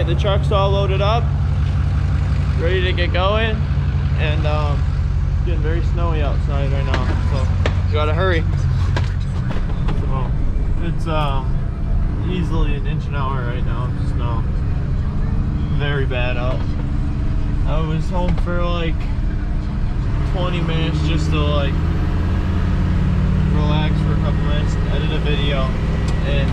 Alright, the truck's all loaded up, ready to get going, and it's getting very snowy outside right now, so you gotta hurry. So it's easily an inch an hour right now of snow. Very bad out. I was home for like 20 minutes just to like relax for a couple minutes and edit a video, and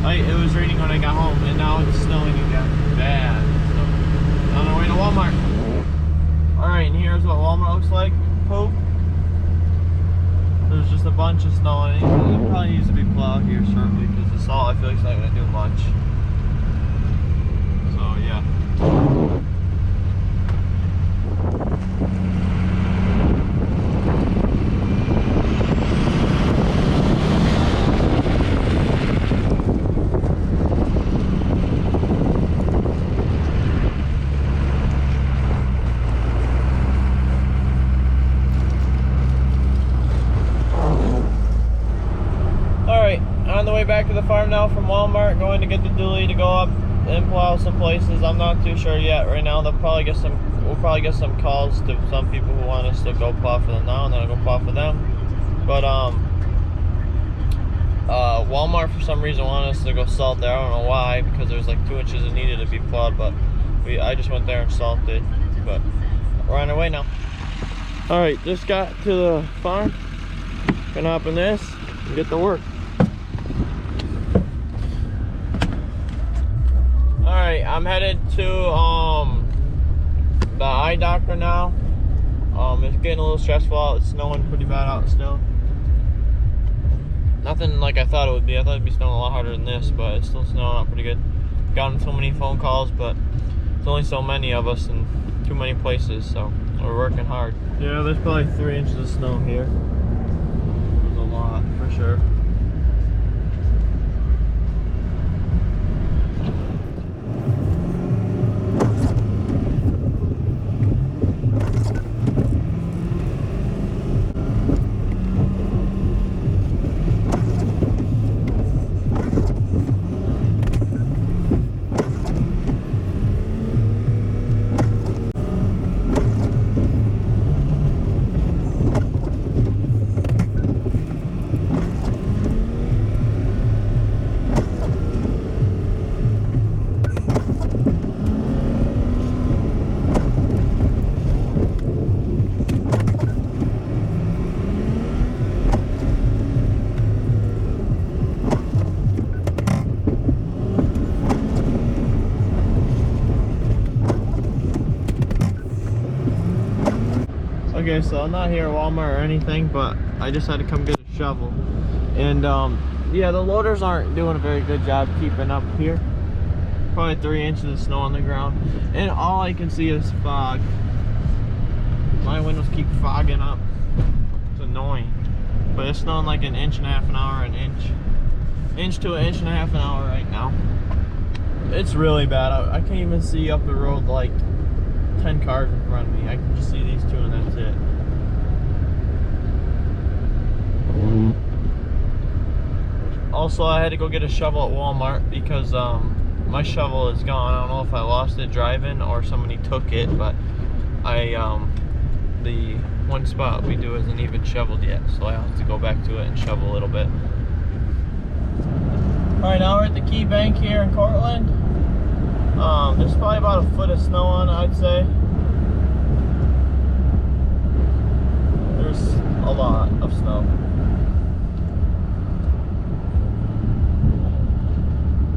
it was raining when I got home, and now it's snowing again. Bad. So, on our way to Walmart. Alright, and here's what Walmart looks like. Poop. There's just a bunch of snow on it. It probably needs to be plowed here shortly because the salt I feel like it's not going to do much. So, yeah. On the way back to the farm now from Walmart, going to get the dually to go up and plow some places. I'm not too sure yet. Right now, we'll probably get some calls to some people who want us to go plow for them now, and then I'll go plow for them. But Walmart for some reason wanted us to go salt there. I don't know why, because there's like 2 inches that needed to be plowed, but I just went there and salted. But we're on our way now. All right, just got to the farm. Gonna hop in this and get to work. Alright, I'm headed to the eye doctor now. It's getting a little stressful out. It's snowing pretty bad out still. Nothing like I thought it would be. I thought it'd be snowing a lot harder than this, but it's still snowing out pretty good. Gotten so many phone calls, but there's only so many of us in too many places, so we're working hard. Yeah, there's probably 3 inches of snow here. There's a lot for sure. Okay, so I'm not here at Walmart or anything, but I just had to come get a shovel. And yeah, the loaders aren't doing a very good job keeping up here. Probably 3 inches of snow on the ground, and all I can see is fog. My windows keep fogging up. It's annoying. But it's snowing like an inch and a half an hour, an inch to an inch and a half an hour right now. It's really bad. I can't even see up the road like 10 cars in front of me. I can just see these two, and that's it. Also, I had to go get a shovel at Walmart because my shovel is gone. I don't know if I lost it driving or somebody took it, but the one spot we do isn't even shoveled yet, so I have to go back to it and shovel a little bit. Alright, now we're at the Key Bank here in Cortland. There's probably about a foot of snow on it, I'd say. There's a lot of snow.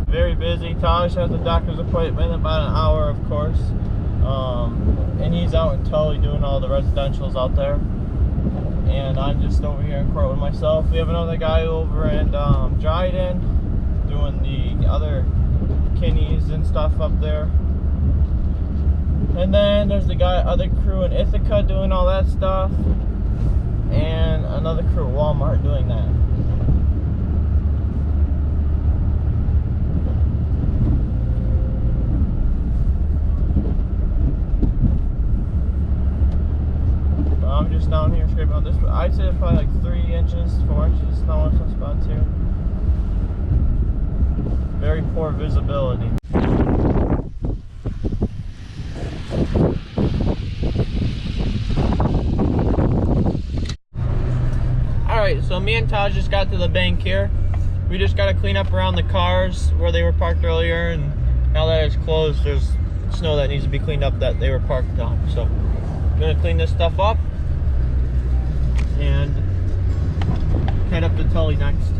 Very busy. Taj has a doctor's appointment in about an hour, of course. And he's out in Tully doing all the residentials out there. And I'm just over here in Cortland myself. We have another guy over in Dryden doing the other Kinneys and stuff up there. And then there's the other crew in Ithaca doing all that stuff. And another crew at Walmart doing that. I'm just down here scraping out this. I'd say it's probably like 3 inches, 4 inches of snow in some spots here. Very poor visibility. me and Taj just got to the bank here. We just got to clean up around the cars where they were parked earlier, and now that it's closed, there's snow that needs to be cleaned up that they were parked on. So I'm gonna clean this stuff up and head up to Tully next.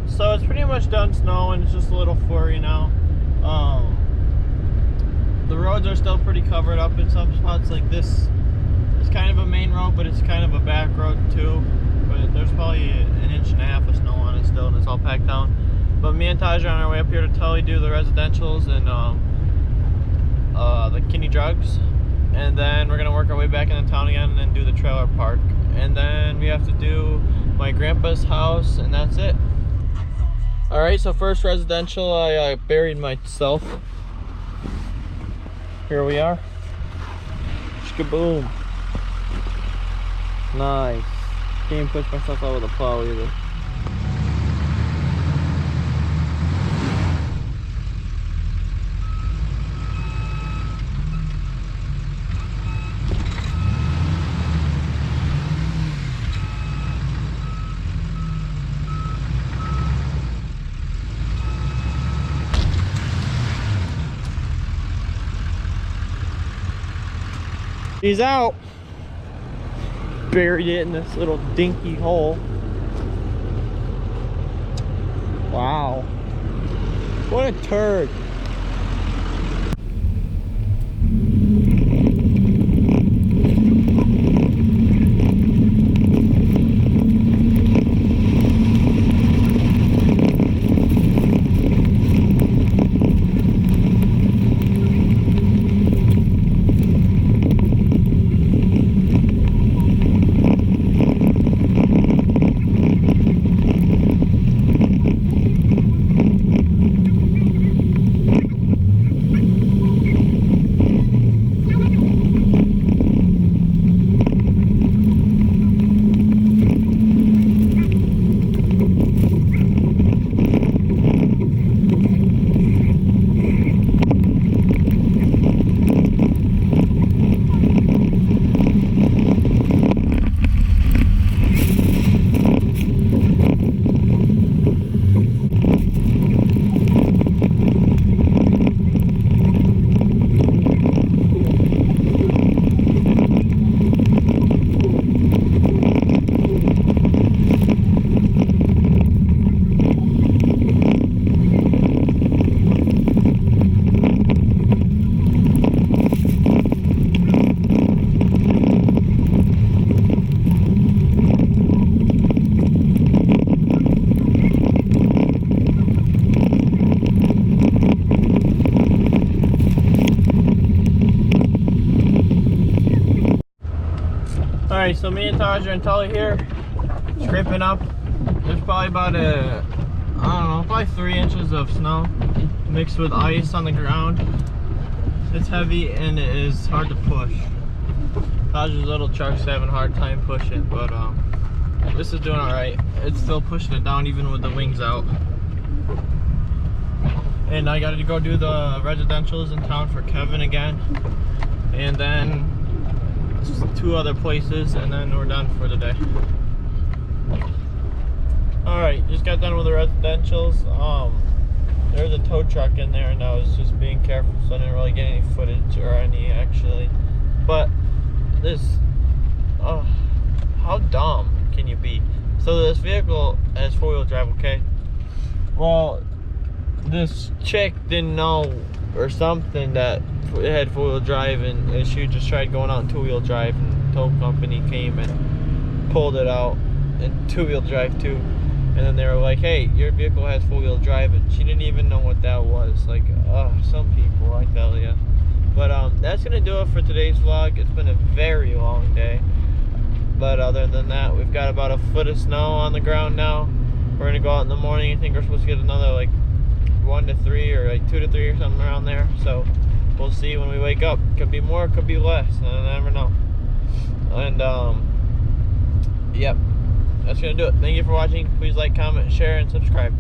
So it's pretty much done snowing. It's just a little flurry now. The roads are still pretty covered up in some spots. Like this is kind of a main road, but it's kind of a back road too. But there's probably an inch and a half of snow on it still, and it's all packed down. But me and Taj are on our way up here to Tully, do the residentials and the Kinney drugs, and then we're gonna work our way back into town again and then do the trailer park, and then we have to do my grandpa's house, and that's it. Alright, so first residential, I buried myself. Here we are. Shkaboom. Nice. Can't even push myself out with a plow either. He's out. Buried it in this little dinky hole. Wow. What a turd. Alright, so me and Taj are in Tully here, scraping up. There's probably about I don't know, probably 3 inches of snow mixed with ice on the ground. It's heavy and it is hard to push. Taj's little truck's having a hard time pushing, but this is doing alright. It's still pushing it down even with the wings out. And I got to go do the residentials in town for Kevin again. And then 2 other places, and then we're done for the day. Alright, just got done with the residentials. There's a tow truck in there, and I was just being careful, so I didn't really get any footage or any actually. But this, how dumb can you be? So this vehicle has 4-wheel drive, okay? Well, this chick didn't know or something that it had 4-wheel drive, and she just tried going out in 2-wheel drive, and the tow company came and pulled it out in 2-wheel drive too. And then they were like, hey, your vehicle has 4-wheel drive, and she didn't even know what that was. Like, some people, I tell ya. But that's gonna do it for today's vlog. It's been a very long day, but other than that, we've got about a foot of snow on the ground now. We're gonna go out in the morning. I think we're supposed to get another like 1 to 3 or like 2 to 3 or something around there. So we'll see when we wake up. Could be more, could be less. I never know. And yep, that's gonna do it. Thank you for watching. Please like, comment, share, and subscribe.